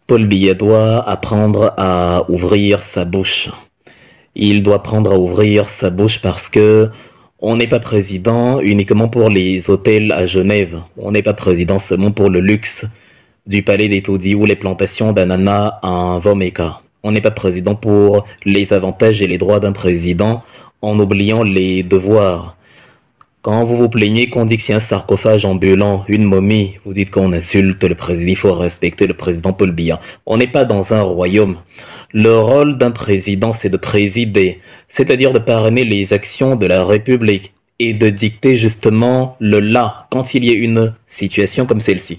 Paul Biya doit apprendre à ouvrir sa bouche. Il doit apprendre à ouvrir sa bouche parce que on n'est pas président uniquement pour les hôtels à Genève. On n'est pas président seulement pour le luxe du palais des taudis ou les plantations d'ananas en Vomeka. On n'est pas président pour les avantages et les droits d'un président en oubliant les devoirs. Quand vous vous plaignez qu'on dit que c'est un sarcophage ambulant, une momie, vous dites qu'on insulte le président, il faut respecter le président Paul Biya. On n'est pas dans un royaume. Le rôle d'un président, c'est de présider, c'est-à-dire de parrainer les actions de la République et de dicter justement le là quand il y a une situation comme celle-ci.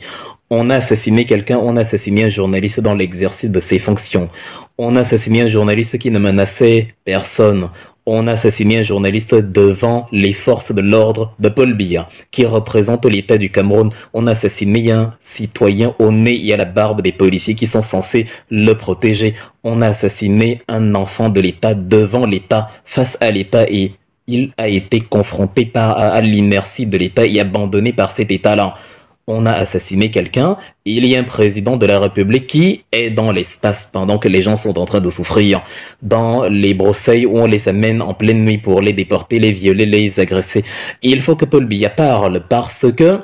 On a assassiné quelqu'un, on a assassiné un journaliste dans l'exercice de ses fonctions. On a assassiné un journaliste qui ne menaçait personne. On a assassiné un journaliste devant les forces de l'ordre de Paul Biya, qui représente l'État du Cameroun. On a assassiné un citoyen au nez et à la barbe des policiers qui sont censés le protéger. On a assassiné un enfant de l'État devant l'État, face à l'État, et il a été confronté à l'inertie de l'État et abandonné par cet État-là. On a assassiné quelqu'un, il y a un président de la République qui est dans l'espace pendant que les gens sont en train de souffrir, dans les broussailles où on les amène en pleine nuit pour les déporter, les violer, les agresser. Et il faut que Paul Biya parle parce que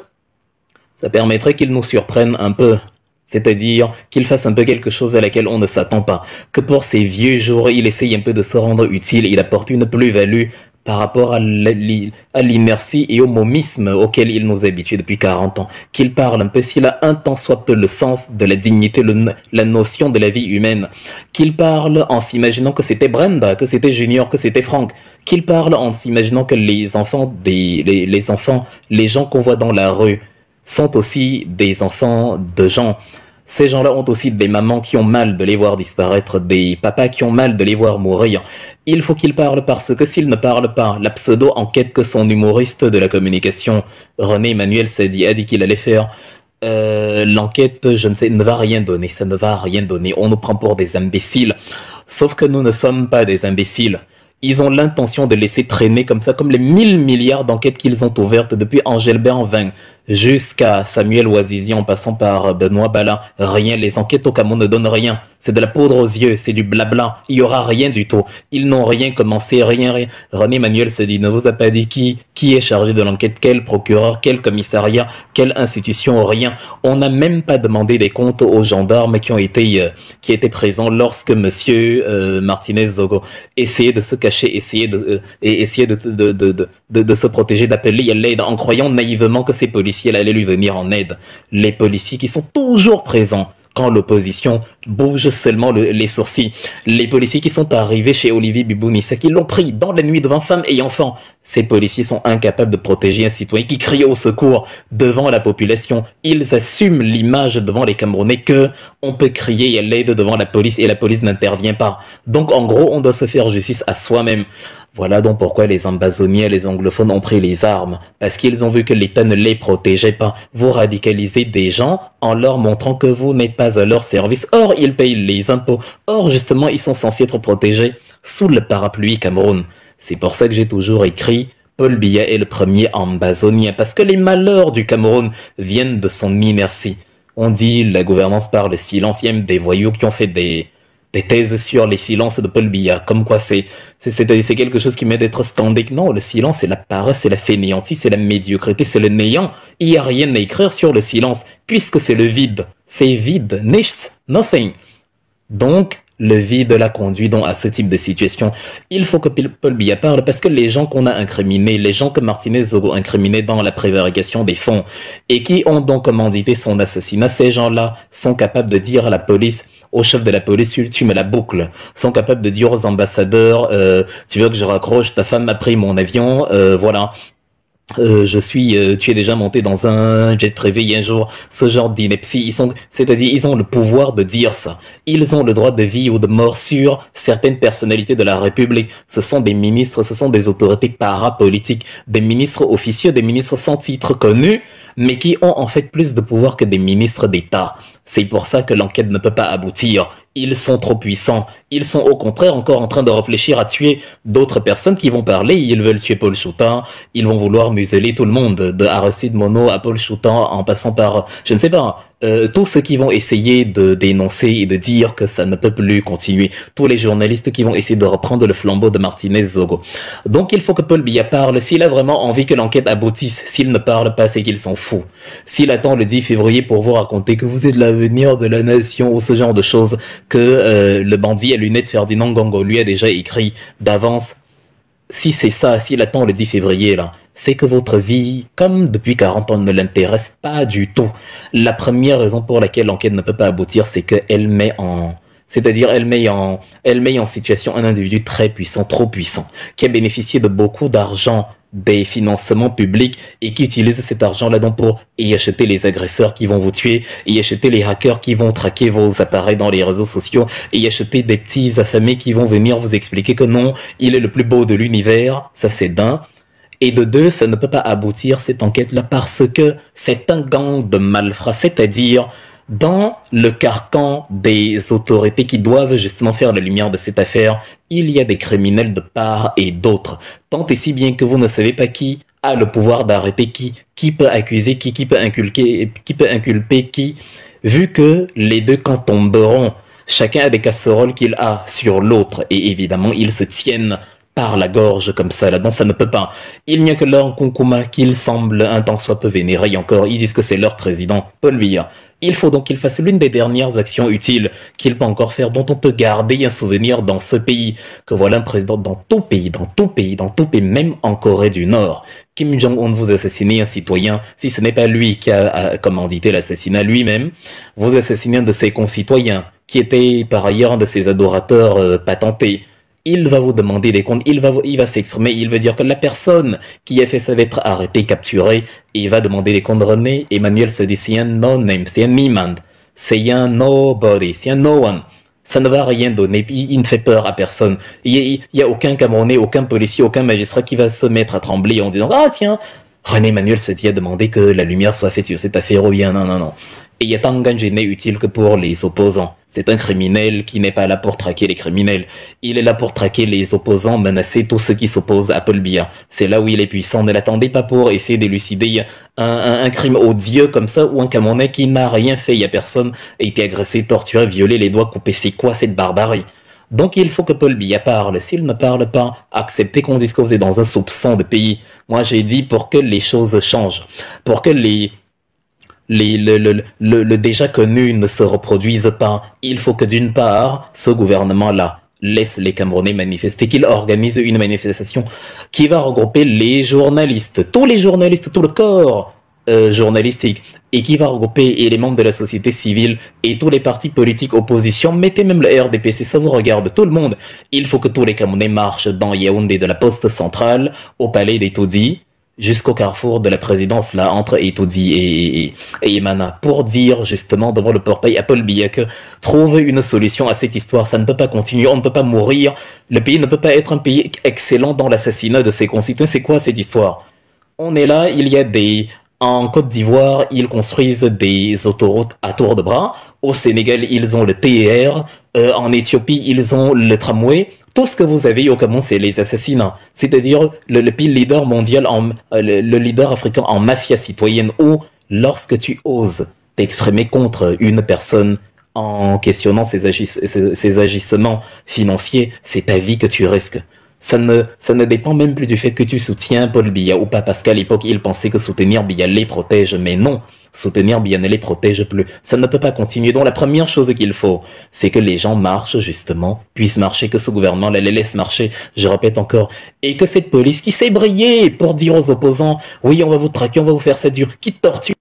ça permettrait qu'il nous surprenne un peu. C'est-à-dire qu'il fasse un peu quelque chose à laquelle on ne s'attend pas. Que pour ses vieux jours, il essaye un peu de se rendre utile, il apporte une plus-value par rapport à l'inertie et au momisme auquel il nous habitue depuis 40 ans. Qu'il parle un peu, s'il a un tant soit peu le sens de la dignité, la notion de la vie humaine. Qu'il parle en s'imaginant que c'était Brenda, que c'était Junior, que c'était Franck. Qu'il parle en s'imaginant que les enfants, les gens qu'on voit dans la rue sont aussi des enfants de gens. Ces gens-là ont aussi des mamans qui ont mal de les voir disparaître, des papas qui ont mal de les voir mourir. Il faut qu'il parle parce que s'il ne parle pas, la pseudo-enquête que son humoriste de la communication, René Emmanuel Sadi, a dit qu'il allait faire, l'enquête, je ne sais, ne va rien donner, ça ne va rien donner. On nous prend pour des imbéciles. Sauf que nous ne sommes pas des imbéciles. Ils ont l'intention de laisser traîner comme ça, comme les 1000 milliards d'enquêtes qu'ils ont ouvertes depuis Angèle Béhanvin jusqu'à Samuel Ouazizi en passant par Benoît Bala. Rien, les enquêtes au Cameroun ne donnent rien. C'est de la poudre aux yeux, c'est du blabla. Il y aura rien du tout. Ils n'ont rien commencé, rien. René Manuel se dit, ne vous a pas dit qui est chargé de l'enquête, quel procureur, quel commissariat, quelle institution, rien. On n'a même pas demandé des comptes aux gendarmes qui étaient présents lorsque monsieur Martinez Zogo essayait de se cacher, essayait de se protéger, d'appeler à l'aide en croyant naïvement que ces policiers allaient lui venir en aide. Les policiers qui sont toujours présents quand l'opposition bouge seulement les sourcils. Les policiers qui sont arrivés chez Olivier Bibounissa, qui l'ont pris dans la nuit devant femmes et enfants. Ces policiers sont incapables de protéger un citoyen qui crie au secours devant la population. Ils assument l'image devant les Camerounais que on peut crier à l'aide devant la police et la police n'intervient pas. Donc en gros, on doit se faire justice à soi-même. Voilà donc pourquoi les ambazoniens, les anglophones ont pris les armes, parce qu'ils ont vu que l'État ne les protégeait pas. Vous radicalisez des gens en leur montrant que vous n'êtes pas à leur service. Or, ils payent les impôts. Or, justement, ils sont censés être protégés sous le parapluie Cameroun. C'est pour ça que j'ai toujours écrit Paul Biya est le premier ambazonien, parce que les malheurs du Cameroun viennent de son inertie. On dit la gouvernance par le silence. Il y a même des voyous qui ont fait des thèses sur les silences de Paul Biya, comme quoi c'est quelque chose qui mérite d'être scandé. Non, le silence, c'est la paresse, c'est la fainéantise, c'est la médiocrité, c'est le néant. Il n'y a rien à écrire sur le silence, puisque c'est le vide. C'est vide, nichts, nothing. Donc, le vide l'a conduit donc à ce type de situation. Il faut que Paul Biya parle parce que les gens qu'on a incriminés, les gens que Martinez Zogo a incriminés dans la prévarication des fonds et qui ont donc commandité son assassinat, ces gens-là sont capables de dire à la police, au chef de la police, tu me la boucles, sont capables de dire aux ambassadeurs, tu veux que je raccroche, ta femme m'a pris mon avion, voilà. Tu es déjà monté dans un jet privé il y a un jour, ce genre d'ineptie, c'est-à-dire, ils ont le pouvoir de dire ça. Ils ont le droit de vie ou de mort sur certaines personnalités de la République. Ce sont des ministres, ce sont des autorités parapolitiques, des ministres officieux, des ministres sans titre connus, mais qui ont en fait plus de pouvoir que des ministres d'État. C'est pour ça que l'enquête ne peut pas aboutir. Ils sont trop puissants. Ils sont au contraire encore en train de réfléchir à tuer d'autres personnes qui vont parler. Ils veulent tuer Paul Choutan. Ils vont vouloir museler tout le monde. De Aristide Mono à Paul Choutan en passant par, je ne sais pas, tous ceux qui vont essayer de dénoncer et de dire que ça ne peut plus continuer, tous les journalistes qui vont essayer de reprendre le flambeau de Martinez Zogo. Donc il faut que Paul Biya parle, s'il a vraiment envie que l'enquête aboutisse, s'il ne parle pas, c'est qu'il s'en fout. S'il attend le 10 février pour vous raconter que vous êtes l'avenir de la nation ou ce genre de choses, que le bandit à lunettes Ferdinand Gongo lui a déjà écrit d'avance, si c'est ça, s'il attend le 10 février là, c'est que votre vie, comme depuis 40 ans, ne l'intéresse pas du tout. La première raison pour laquelle l'enquête ne peut pas aboutir, c'est qu'elle met en, c'est-à-dire elle met en situation un individu très puissant, trop puissant, qui a bénéficié de beaucoup d'argent des financements publics et qui utilise cet argent-là donc pour y acheter les agresseurs qui vont vous tuer, y acheter les hackers qui vont traquer vos appareils dans les réseaux sociaux, et y acheter des petits affamés qui vont venir vous expliquer que non, il est le plus beau de l'univers, ça c'est d'un. Et de deux, ça ne peut pas aboutir cette enquête-là parce que c'est un gang de malfrats, c'est-à-dire dans le carcan des autorités qui doivent justement faire la lumière de cette affaire, il y a des criminels de part et d'autre. Tant et si bien que vous ne savez pas qui a le pouvoir d'arrêter qui peut accuser qui peut inculper qui, vu que les deux camps tomberont, chacun a des casseroles qu'il a sur l'autre et évidemment ils se tiennent par la gorge comme ça, là, donc ça ne peut pas. Il n'y a que leur Nkunkuma qu'ils semblent un tant soit peu vénérer, et encore, ils disent que c'est leur président, Paul Biya. Il faut donc qu'il fasse l'une des dernières actions utiles qu'il peut encore faire, dont on peut garder un souvenir dans ce pays, que voilà un président dans tout pays, même en Corée du Nord. Kim Jong-un vous assassinez un citoyen, si ce n'est pas lui qui a commandité l'assassinat lui-même, vous assassinez un de ses concitoyens, qui était par ailleurs un de ses adorateurs patentés. Il va vous demander des comptes, il va s'exprimer, il va dire que la personne qui a fait ça va être arrêtée, capturée, et il va demander des comptes. René Emmanuel se dit, c'est un no-name, c'est un niemand, c'est un nobody, c'est un no-one. Ça ne va rien donner, il ne fait peur à personne. Il y a aucun Camerounais, aucun policier, aucun magistrat qui va se mettre à trembler en disant, ah tiens, René Emmanuel se dit à demander que la lumière soit faite sur cette affaire ou bien non, non, non. Et Yatanganji n'est utile que pour les opposants. C'est un criminel qui n'est pas là pour traquer les criminels. Il est là pour traquer les opposants, menacer tous ceux qui s'opposent à Paul Biya. C'est là où il est puissant. Ne l'attendez pas pour essayer d'élucider un crime odieux comme ça, ou un Camerounais qui n'a rien fait. Il y a personne, a été agressé, torturé, violé, les doigts coupés. C'est quoi cette barbarie? Donc il faut que Paul Biya parle. S'il ne parle pas, acceptez qu'on dise que vous êtes dans un soupçon de pays. Moi j'ai dit pour que les choses changent, pour que le déjà connu ne se reproduise pas. Il faut que d'une part, ce gouvernement-là laisse les Camerounais manifester, qu'il organise une manifestation qui va regrouper les journalistes, tout le corps journalistique, et qui va regrouper les membres de la société civile et tous les partis politiques opposition. Mettez même le RDPC, ça vous regarde, tout le monde. Il faut que tous les Camerounais marchent dans Yaoundé de la poste centrale au palais d'Etoudi, jusqu'au carrefour de la présidence là entre Etoudi et Yemana, pour dire justement devant le portail à Paul Biya que trouve une solution à cette histoire. Ça ne peut pas continuer, on ne peut pas mourir, le pays ne peut pas être un pays excellent dans l'assassinat de ses concitoyens. C'est quoi cette histoire? On est là, il y a en Côte d'Ivoire, ils construisent des autoroutes à tour de bras. Au Sénégal, ils ont le TER. En Éthiopie, ils ont le tramway. Tout ce que vous avez au Cameroun, c'est les assassinats. C'est-à-dire le pays leader mondial, le leader africain en mafia citoyenne, où lorsque tu oses t'exprimer contre une personne en questionnant ses agissements financiers, c'est ta vie que tu risques. Ça ne dépend même plus du fait que tu soutiens Paul Biya ou pas, parce qu'à l'époque, il pensait que soutenir Biya les protège, mais non, soutenir Biya ne les protège plus. Ça ne peut pas continuer. Donc la première chose qu'il faut, c'est que les gens marchent justement, puissent marcher, que ce gouvernement les laisse marcher, je répète encore, et que cette police qui sait briller pour dire aux opposants, oui, on va vous traquer, on va vous faire ça dur, qui torture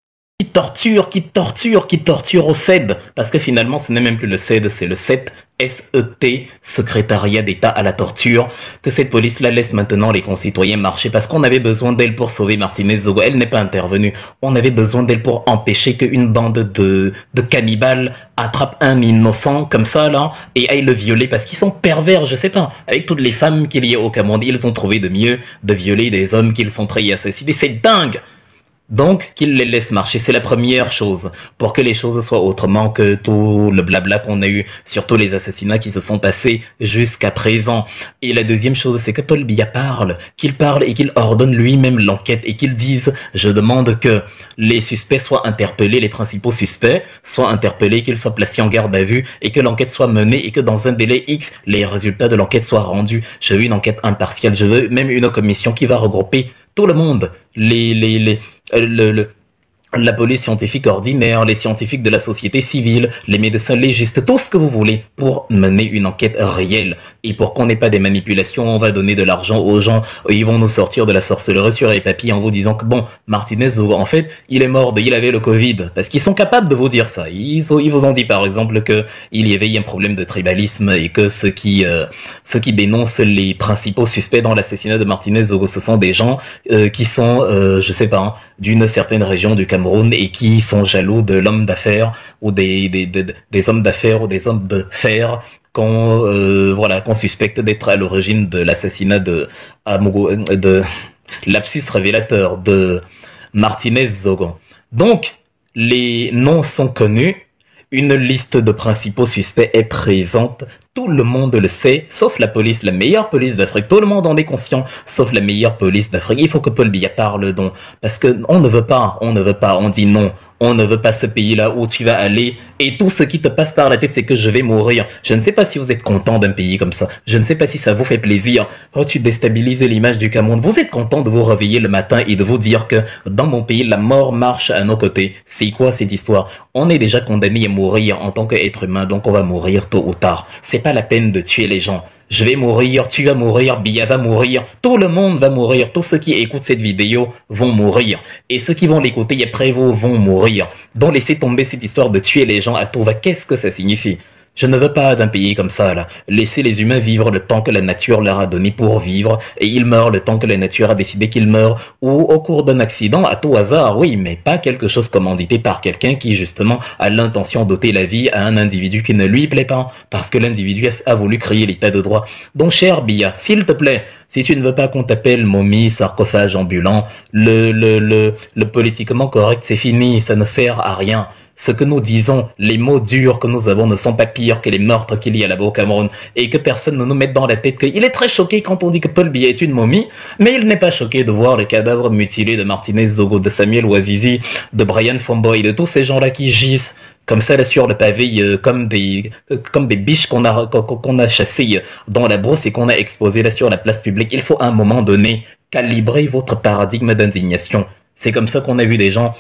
au CED, parce que finalement ce n'est même plus le CED, c'est le SET, S-E-T, Secrétariat d'État à la torture, que cette police-là laisse maintenant les concitoyens marcher, parce qu'on avait besoin d'elle pour sauver Martinez Zogo. Elle n'est pas intervenue, on avait besoin d'elle pour empêcher qu'une bande de cannibales attrape un innocent comme ça là, et aille le violer, parce qu'ils sont pervers, je sais pas, avec toutes les femmes qu'il y a au Cameroun, ils ont trouvé de mieux de violer des hommes qu'ils sont prêts à assassiner, c'est dingue. Donc, qu'il les laisse marcher, c'est la première chose, pour que les choses soient autrement que tout le blabla qu'on a eu, surtout les assassinats qui se sont passés jusqu'à présent. Et la deuxième chose, c'est que Paul Biya qu'il parle et qu'il ordonne lui-même l'enquête et qu'il dise, je demande que les suspects soient interpellés, les principaux suspects soient interpellés, qu'ils soient placés en garde à vue et que l'enquête soit menée et que dans un délai X, les résultats de l'enquête soient rendus. Je veux une enquête impartiale, je veux même une commission qui va regrouper tout le monde, le, la police scientifique ordinaire, les scientifiques de la société civile, les médecins légistes, tout ce que vous voulez pour mener une enquête réelle. Et pour qu'on n'ait pas des manipulations, on va donner de l'argent aux gens, ils vont nous sortir de la sorcellerie sur les papiers en vous disant que bon, Martinez, en fait, il est mort, il avait le Covid. Parce qu'ils sont capables de vous dire ça. Ils vous ont dit par exemple que il y avait un problème de tribalisme et que ceux qui dénoncent les principaux suspects dans l'assassinat de Martinez, ce sont des gens qui sont, je sais pas, hein, d'une certaine région du Cameroun et qui sont jaloux de l'homme d'affaires ou des hommes d'affaires ou des hommes de fer qu'on suspecte d'être à l'origine de l'assassinat de lapsus révélateur de Martinez Zogon. Donc, les noms sont connus, une liste de principaux suspects est présente, tout le monde le sait, sauf la police, la meilleure police d'Afrique. Tout le monde en est conscient, sauf la meilleure police d'Afrique. Il faut que Paul Biya parle donc, parce que on ne veut pas, on dit non. On ne veut pas ce pays-là où tu vas aller et tout ce qui te passe par la tête, c'est que je vais mourir. Je ne sais pas si vous êtes content d'un pays comme ça. Je ne sais pas si ça vous fait plaisir. Oh, tu déstabilises l'image du Cameroun. Vous êtes content de vous réveiller le matin et de vous dire que dans mon pays, la mort marche à nos côtés. C'est quoi cette histoire? On est déjà condamné à mourir en tant qu'être humain, donc on va mourir tôt ou tard. C'est pas la peine de tuer les gens. Je vais mourir, tu vas mourir, Biya va mourir, tout le monde va mourir, tous ceux qui écoutent cette vidéo vont mourir. Et ceux qui vont l'écouter après vous vont mourir. Donc laissez tomber cette histoire de tuer les gens à tout va. Qu'est-ce que ça signifie? Je ne veux pas d'un pays comme ça, là. Laissez les humains vivre le temps que la nature leur a donné pour vivre, et ils meurent le temps que la nature a décidé qu'ils meurent, ou au cours d'un accident, à tout hasard, oui, mais pas quelque chose commandité par quelqu'un qui, justement, a l'intention d'ôter la vie à un individu qui ne lui plaît pas, parce que l'individu a voulu créer l'état de droit. Donc, cher Biya, s'il te plaît, si tu ne veux pas qu'on t'appelle momie, sarcophage ambulant, le politiquement correct, c'est fini, ça ne sert à rien. Ce que nous disons, les mots durs que nous avons ne sont pas pires que les meurtres qu'il y a là-bas au Cameroun et que personne ne nous mette dans la tête qu'il est très choqué quand on dit que Paul Biya est une momie, mais il n'est pas choqué de voir les cadavres mutilés de Martinez Zogo, de Samuel Ouazizi, de Brian Fomboy, de tous ces gens-là qui gisent comme ça là sur le pavé, comme des biches qu'on a chassées dans la brousse et qu'on a exposées là sur la place publique. Il faut à un moment donné calibrer votre paradigme d'indignation. C'est comme ça qu'on a vu des gens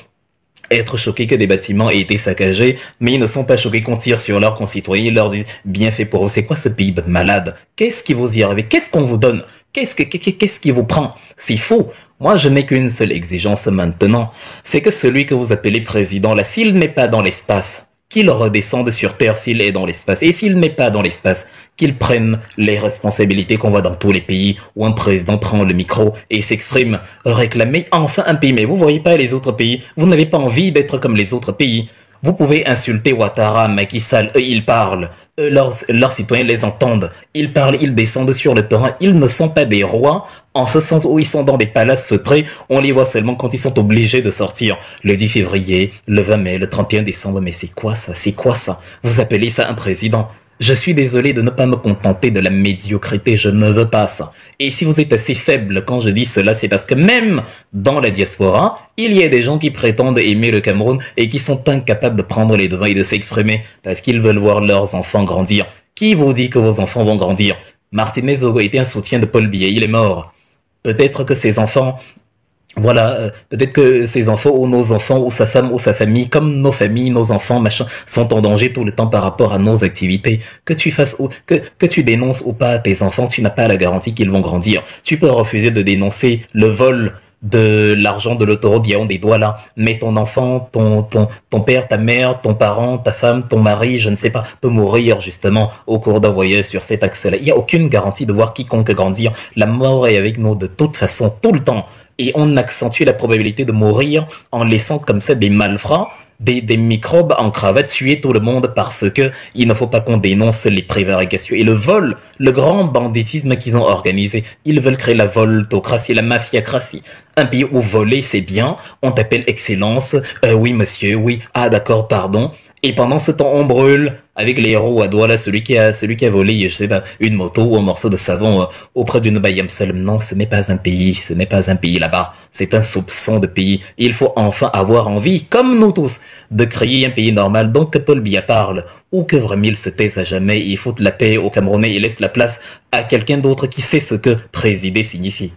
être choqués que des bâtiments aient été saccagés, mais ils ne sont pas choqués qu'on tire sur leurs concitoyens, ils leur disent bien fait pour eux. C'est quoi ce pays de malade? Qu'est-ce qui vous y arrive? Qu'est-ce qu'on vous donne? Qu'est-ce qui vous prend? C'est faux. Moi, je n'ai qu'une seule exigence maintenant, c'est que celui que vous appelez président, là, s'il n'est pas dans l'espace, qu'il redescende sur Terre s'il est dans l'espace. Et s'il n'est pas dans l'espace, qu'il prenne les responsabilités qu'on voit dans tous les pays où un président prend le micro et s'exprime, réclamer enfin un pays. Mais vous voyez pas les autres pays, vous n'avez pas envie d'être comme les autres pays. Vous pouvez insulter Ouattara, Macky Sall, eux ils parlent, leurs citoyens les entendent, ils parlent, ils descendent sur le terrain, ils ne sont pas des rois, en ce sens où ils sont dans des palaces feutrés, on les voit seulement quand ils sont obligés de sortir, le 10 février, le 20 mai, le 31 décembre, mais c'est quoi ça? C'est quoi ça? Vous appelez ça un président? Je suis désolé de ne pas me contenter de la médiocrité, je ne veux pas ça. Et si vous êtes assez faible quand je dis cela, c'est parce que même dans la diaspora, il y a des gens qui prétendent aimer le Cameroun et qui sont incapables de prendre les devants et de s'exprimer parce qu'ils veulent voir leurs enfants grandir. Qui vous dit que vos enfants vont grandir? Martinez Zogo était un soutien de Paul Biya, il est mort. Peut-être que ses enfants... Voilà, peut-être que ses enfants ou nos enfants ou sa femme ou sa famille, comme nos familles, nos enfants, machin, sont en danger tout le temps par rapport à nos activités. Que tu fasses ou que tu dénonces ou pas tes enfants, tu n'as pas la garantie qu'ils vont grandir. Tu peux refuser de dénoncer le vol de l'argent de l'autoroute Yaoundé-Douala, mais ton enfant, ton père, ta mère, ton parent, ta femme, ton mari, je ne sais pas, peut mourir justement au cours d'un voyage sur cet axe-là. Il n'y a aucune garantie de voir quiconque grandir. La mort est avec nous de toute façon, tout le temps. Et on accentue la probabilité de mourir en laissant comme ça des malfrats des microbes en cravate tuer tout le monde parce que il ne faut pas qu'on dénonce les prévarications et le vol, le grand banditisme qu'ils ont organisé. Ils veulent créer la voltocratie, la mafiacratie. Un pays où voler c'est bien, on t'appelle excellence, oui monsieur, oui, ah d'accord, pardon. Et pendant ce temps, on brûle avec les héros à doigts là, celui qui a volé, je sais pas, une moto ou un morceau de savon auprès d'une Bayam Salem. Non, ce n'est pas un pays là-bas. C'est un soupçon de pays. Il faut enfin avoir envie, comme nous tous, de créer un pays normal. Donc que Paul Biya parle, ou que Vremil se taise à jamais, il faut de la paix au Camerounais et laisse la place à quelqu'un d'autre qui sait ce que présider signifie.